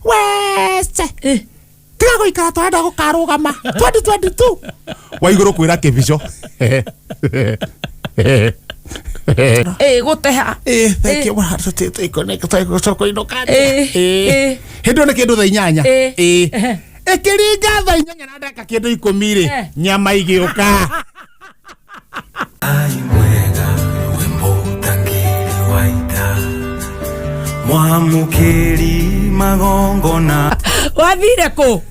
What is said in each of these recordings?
Wese. Tiga goikara twenda gukarugama 2022. Waiguru kwira kibico. Guteha. Thank you. Mwana tutete connect to soko inokani. Hindo ne kindu tha 8. Ekiringa tha 8 na ndaka kindu 10 ri. Nyama igiuka. Ai mwega wembo tangiri waita. Mwamukiri magongona. Wathire ku?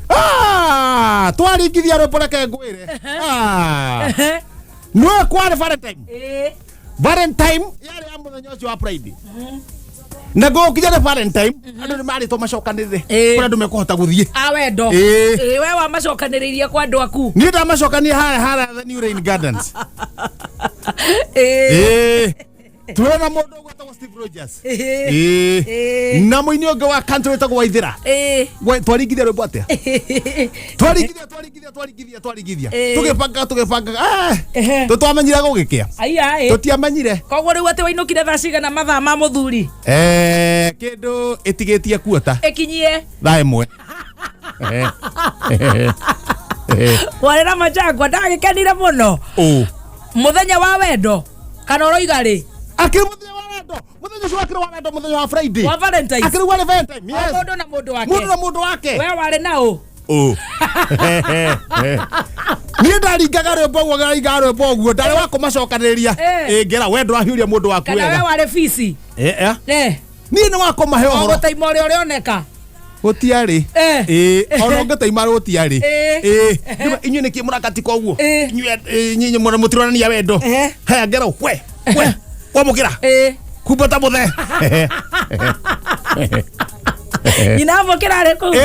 Twarigithia rwimbo reke ngwire. No kware Valentine. Valentine yari ya muthenya ucio wa Friday. Na go kijana Valentine andu ni mari to macokanire. Kuna ndu mekuhota guthie. Wendo. We wa macokaniririe kwa andu aku. Ni nda macokania hara the New Rain Gardens. Tuona mundu gwetagwo Steve Rogers. Na muini ungi wa country wetagwo Waithira. Twarigithia rwimbo atia? Twarigithia. Tugipanga. Tutwamenyire gugikia. Tutiamenyire. Koguo riu ati wainukire thaa cigana mathaa ma muthuri? Kindu itigitie kuota. Ikinyie. Thaa imwe. Warira Majangwa ndagikenire muno. Muthenya wa wendo kana uroiga ri? Akiri muthenya wa wendo. Muthenya ucio akiri wa wendo muthenya wa Friday. Wa Valentine. Akiri wa Valentine. Yes. Mundu na mundu wake. Mundu na mundu wake. We wari nao. Ni ndaringaga rwimbo guo ndari wa kumacokaniriria. Ngera we ndwahiuria mundu waku wega. Kana we wari fisi. Ni ni wa kumahe uhoro. Gutaima uria urioneka. Gutiari. Ono ngataima gutiari. Inyu ni kimurakati koguo. Inyu mwana mutirania wendo. Haya ngera we. Wamukira. Kumbata muthe. Inamukira riku.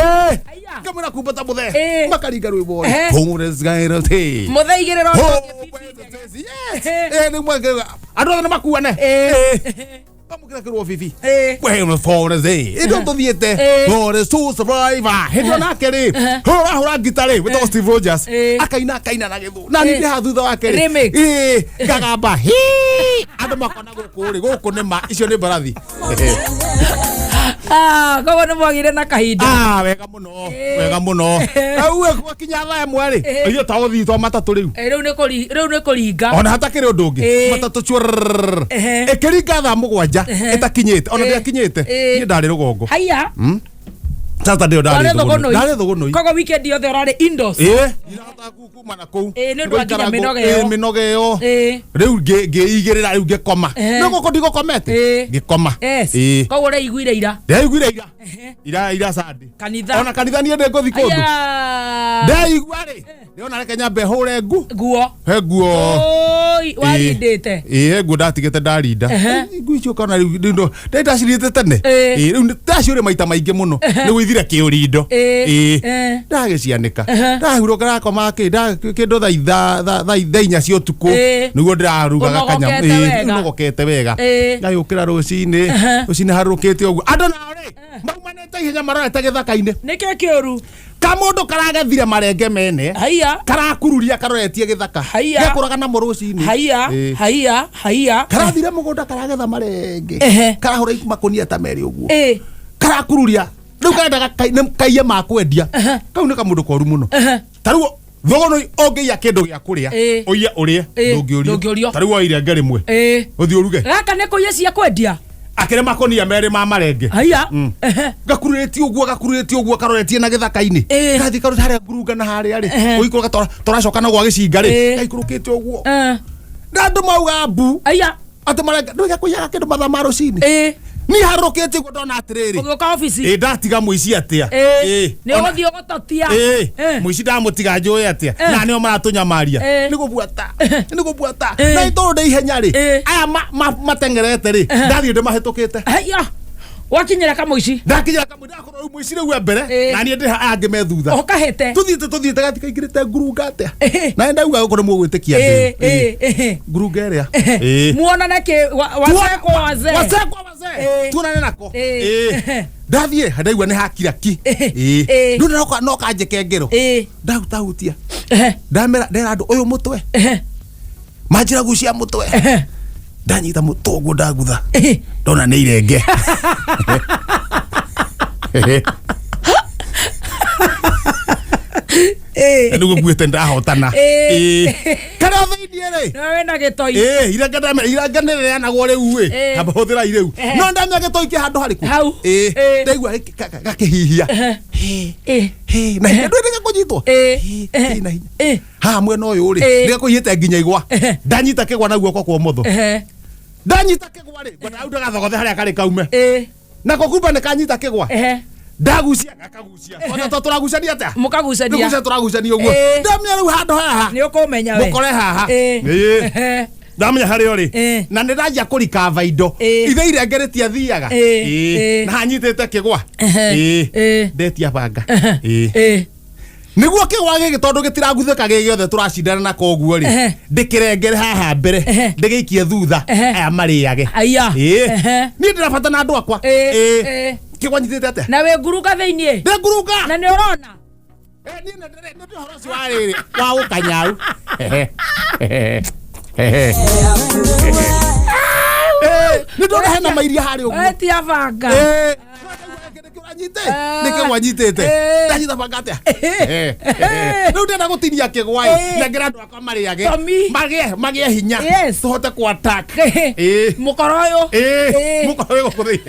Kamera kumbata muthe. Makaringa rwimbo. Congress gairo te. Muthe igiriro. Ni mwega. Andu na makuane. Kamukira kirwo fifi. We for the indo tuthiete. For the soul survivor. Hindo nake ri. Hora gitare with Steve Rogers. Akaina na githu. Na ni ha thutha wake ri. Gagamba. Andu makona guku ni ma icio ni barathi. Koguo ni mwagire na kahinda. Wega muno. Au gwakinya thaa imwe ri. Iyo ta uthi twa matatu riu. Riu ni kuringa. Ona hatakiri undu ungi. Matatu chur. Ekiringa thaa 7 itakinyite. Ona ndiakinyite. Ni ndari rugongo. Haya. Sasa ndio ndari thugunoi. Koguo weekend yothe urari indoors. Irahota kumana kuu. Ni ndu akinya minoge. Minoge yo. Riu ngiigirira riu ngikoma. Niguko ndigokomete. Ngikoma. Koguo reiguire ira. Ira sadi. Kanitha. Ona kanitha ni ende nguthi kundu. Ndaigua ri. Niona reke nyambe hure nguo. He nguo. Oi, warindite. Nguo ndatigite ndarinda. Nguo icio kana riu ndacirite tene. Riu ndaciure maita maingi muno. Ni gwithire kiurindo. Ndagicianika. Ndahuroka rakoma kindu thaa 4 cia utuku. Niguo ndirarugaga kanyama. Nogokete wega. Ngayukira rucini harukite uguo. Andu nao ri maumanite ihenya marorete githaka-ini. Nike kiuru. Kamundu karagethire marenge mene. Karakururia karoretie githaka. Gakuraga na murucini. Karathire mugunda karagetha marenge. Karahura makunia ta meri uguo. Karakururia. Riu karenda kaiye makwendia. Kau ni kamundu koru muno. Taruo thogono ongeia kindu gia kuria. Oia urie ndungiorio. Taruo oire ngerimwe. Uthi uruge. Gaka ne kuye cia kwendia. Akire makonia meri ma marenge. Gakururetie uguo karoretie na githaka-ini. Gathi karu haria ngurunga na haria ri. Uikuru toracoka na gwa gicinga ri. Gaikurukite uguo. Ndandu mauga mbu. Ati marenge nduge kuyaga kindu mathaa ma rucini. Ni harukite guo ndona atiriri. Ugoka office. Ndatiga muici atia. Ni uthi ugototia. Muici ndamutiga njui atia. Na nio maratunyamaria. Ni gubuata. Na itoro de ihenya ri. Aya matengerete ri. Ndathie ndemahetukite. Wakinyira kamuici. Ndakinyira kamuici ndakoro muici riu mbere. Na ni ndi ange me thutha. Okahete. Tuthiete gatika ingirite ngurunga atia. Na ndauga gukoro mugwitikia ndi. Ngurunga iria. Muonana ke wasekwa wazee. Tuonane nako. Ndathie ndaigua ni hakira ki. Ndu no kanjeke ngero. Ndahutahutia. Ndera andu uyu mutwe. Manjira gucia mutwe. Ndanyita mutongo ndagutha. Ndona ni irenge. Ndugu gwete ndahotana kana thini na wena gitoi iraganire na gore uwe kamba huthira ireu no ndamya gitoi ki handu hariku ndaigua gakihihia na ndu ndika kunyitwo na hinya ha mwena uyu ri ndika kunyite nginya igwa ndanyita kigwa na guoko kwa motho ndanyita kigwa ri ngona au ndagathogothe haria kari kaume na kokumba ne kanyita kigwa ndagucia ngakagucia ona turagucania ata mukagucania ngucia turagucania uguo ndamya riu handu haha ni ukumenya we mukore haha ndamya hario ri na ndirajia kurikava indo ithe irengeretia thiaga na hanyitete kigwa ndetia banga niguo kigwa gigi tondu gitiraguthika gigiothe turacindana na koguo ri ndikirengere haha mbere ndigiikie thutha aya mariage ni ndirabata na andu akwa kigwa nyitete ate na we nguruka thiini nguruka na ni urona ni ndio horosi wa riri wa ukanyau ni ndo hena mairia hari uguo etia banga nikigwa nyitete ndanyita banga atia riu ndenda gutinia kigwa na ngira andu akwa mariage magie hinya tuhote ku attack mukoro uyu kuthi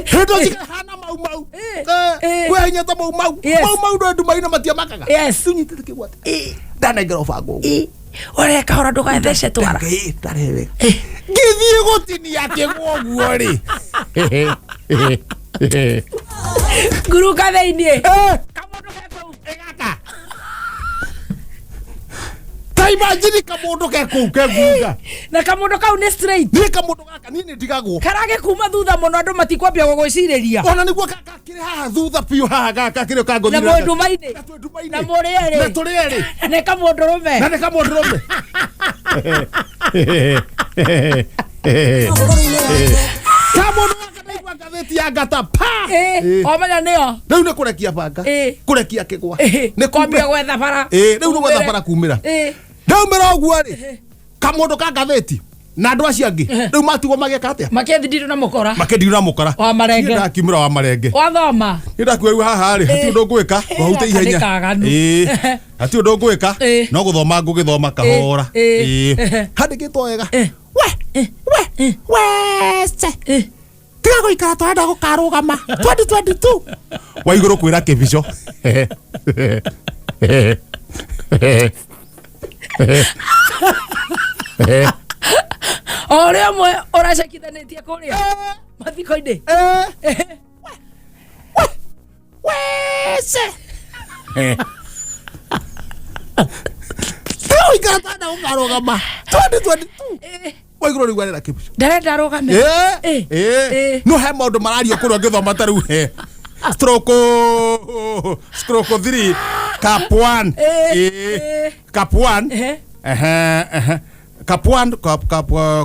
Hedo jika hana mau we hinya ta mau ndo ndumaina matia makaga tunyitete kigwa ndana ngero bango ore kahora nduga thece twara tarewe ngithie gutinia kigwa guo ri nguruka thiini kamundu gekau egaka imagine kamundu gekau keguga na kamundu kau ni straight ni kamundu gaka nini ndigagwo karage kuma thutha muno andu matikwambia gugwiciriria ona niguo kiri haha thutha piu haha gaka kiri kanguthira na mundu maini na muri eri na turi eri na kamundu rume kamundu gaka ndaigua ngatheti ya ngata pa omenya nio riu ni kurekia banga kurekia kigwa ni kwambia gwetha bara riu ni gwetha bara kumira ndaumira uguo ri kamundu ka ngatheti na andu acio angi riu matigwo mageka atia makethindiro na mukora wa marenge ndakimira wa marenge wathoma ndakuwa riu haha ri hati undu ngwika wahute ihenya hati undu ngwika no guthoma ngugithoma kahora handikitwo wega wese tiga guikara twenda gukarugama 2022 wa iguru kwira kibico ore amwe uracakithanitie kuria mathiko-ini wese guikara twenda gukarugama 2022 wa iguru rigwarira kibico ndarenda rugame no he maundu marario kuria ngithoma ta riu he stroke 3 cap 1 cap 1 cap 1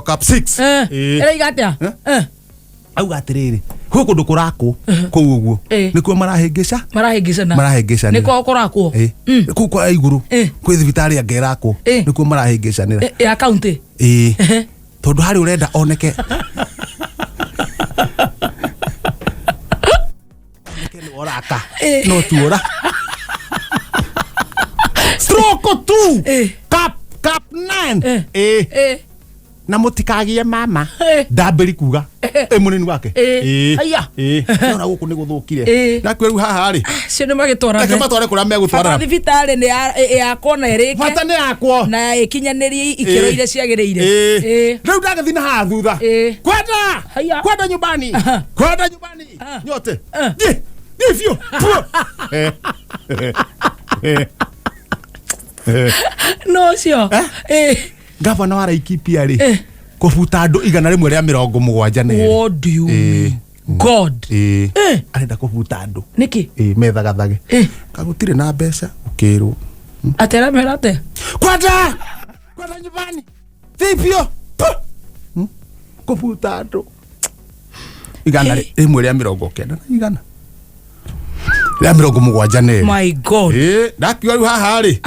cap 6 era igatia au gatiriri hu kundu kurako kuu uguo nikuo marahingicana nikuo kurakwo kuu kwa iguru kwi thibitari angerako nikuo marahingicanira ya county tondu hari urenda oneke oraka no tuora stroke 2 cap 9 na mutikagie mama ndambiri kuga munini wake aya nona guku ni guthukire nakwe riu haha ri cio ni magitwara ke matware kuria megutwara thibitari ni yakwo na irike bata ni yakwo na ikinyanirie ikiro ile ciagiriire riu ndagathi na haha thutha kwenda nyumbani nyote Nifio. No cio. Gavana wa Laikipia ri. Kubuta andu 170. What do you mean? God. Arenda kubuta andu. Niki? Methagathage. Kagutire na mbeca ukiru. Atera merate. Kwenda nyumbani. Nifio. Kubuta andu. 170. My God. Ndakiwa riu haha ri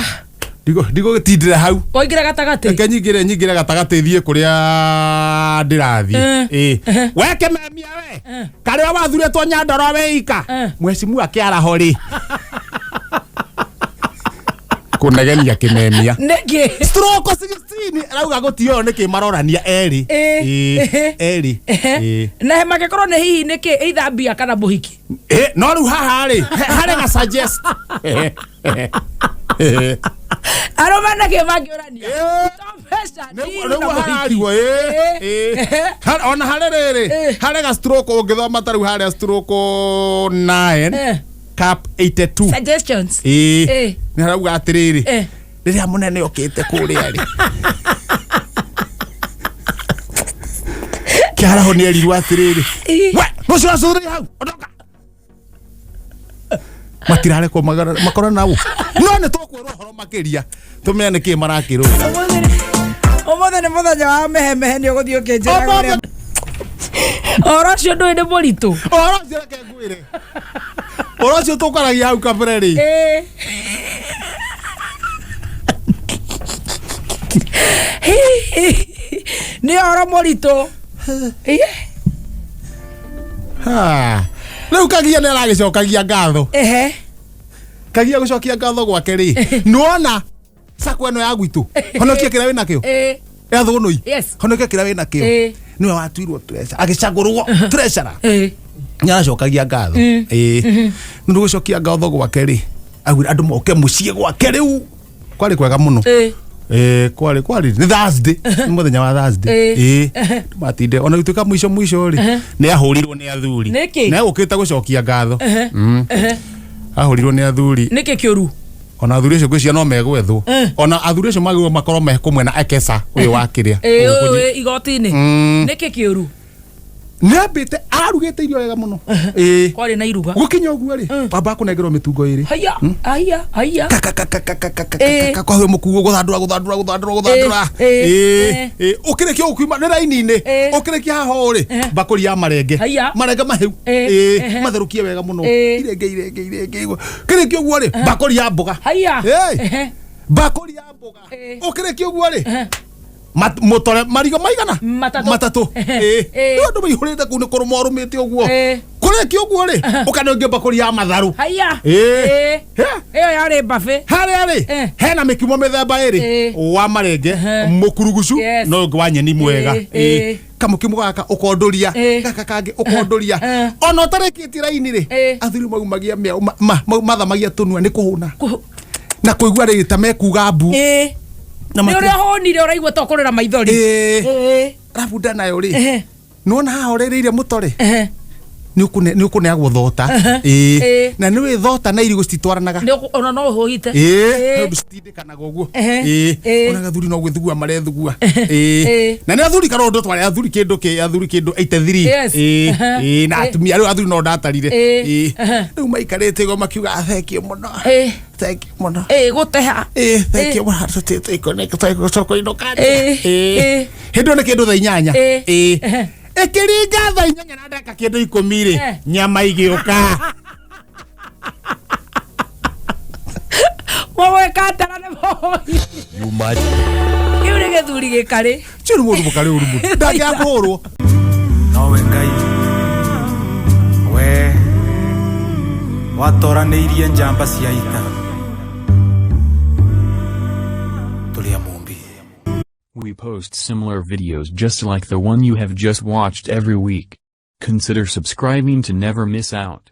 Digo gitindira hau. Oingira gatagati. Ke nyingire gatagati thie kuria ndirathie. Weke memia we. Kare wathuretwo Nyandoro we ika. Mwecimu akiara hori. Kunegenia kimemia. Niki. Stroke 16 arauga gutio niki marorania eri. Eri. Na he magekorwo ne hihi niki ithambia kana muhiki. No riu haha ri hare ga suggest. Aromana ke magiorania. Topesa ni harariwo ona harerere harega stroke ungithoma taru hare stroke 9 cap 82 suggestions ni harauga atiriri riria munene okite kuria ri kiara ho ni eriru atiriri we mucio suri hau odoka matirare ko makora nawo no ne tokwirwo horo makiria tumenya niki marakirwo Omothe ni muthenya wa mehemehe ni uguthio kinjira orocio ndui ni muritu orocio reke ngwire orocio tukaragia hau kabere ri ni oro muritu riu kagia ni aragicokagia ngatho kagia gucokia ngatho gwake ri nuona sako eno ya gwitu honokia kira wina kio thunui honokia kira wina kio niwe watuirwo treasure agicagurwo treasure nyaracokagia ngatho ndu gucokia ngatho gwake ri agwira andu moke mucie gwake riu kwari kwega muno kwari ni Thursday ni muthenya wa Thursday matinde ona gituka mwisho ri ni ahurirwo ni athuri na ukita gucokia ngatho ahurirwo ni athuri niki kiuru ona athuri acio ngwiciria no megwethwo ona athuri acio magirwo makorwo mekumwe na Ekesa uyu wa kiria igoti-ini niki kiuru nambite arugite irio wega muno kwari na iruga gukinya uguo ri baba kunengerwo mitungo iri haya kwa huyo mukugo guthandura ukirekia ukuma ni raini-ini ukirekia haho ri bakuri ya marenge mahiu matherukie wega muno irenge kirekia uguo ri bakuri ya mboga bakuri ya mboga ukirekia uguo ri motore marigo maigana matatu ndu maihurite ku ni kurumorumite uguo kurekia uguo ri ukanengia bakuri ya matharu iyo yari bafe hari hena mikimo mithemba iri wa marenge mukurugucu no ungi wa nyeni mwega kamukimo gaka ukondoria gaka kangi ukondoria ona utarekitie raini ri athuri maumagia mea mathamagia tunua ni kuhuna na kuigua ri tamekuga mbu ni uria honire uraigua tokurira maithori rabuda nayo ri nuona ha orereire mutore ni ukuneagwo thota na ni wi thota na irigo cititwaranaga ona no huhite ndu citindikanaga uguo ona gathuri no gwithugua marethugua na ni athuri karondo tware athuri kindu 83 na atumia riu athuri no ndatarire riu maikarite go makiuga thekio muno guteha thekio muno tutite connect soko ino kati hindu ni kindu thaa 8 ekiringa thaa 8 na ndaka kindu 10 ri nyama igiuka mwe katara ne boy mumaji yure gethuri gikari chiru mundu mukari uru mundu ndagiakorwo nowe ngai we watoranĩirie njamba cia ita tulia mumbi. We post similar videos just like the one you have just watched every week. Consider subscribing to never miss out.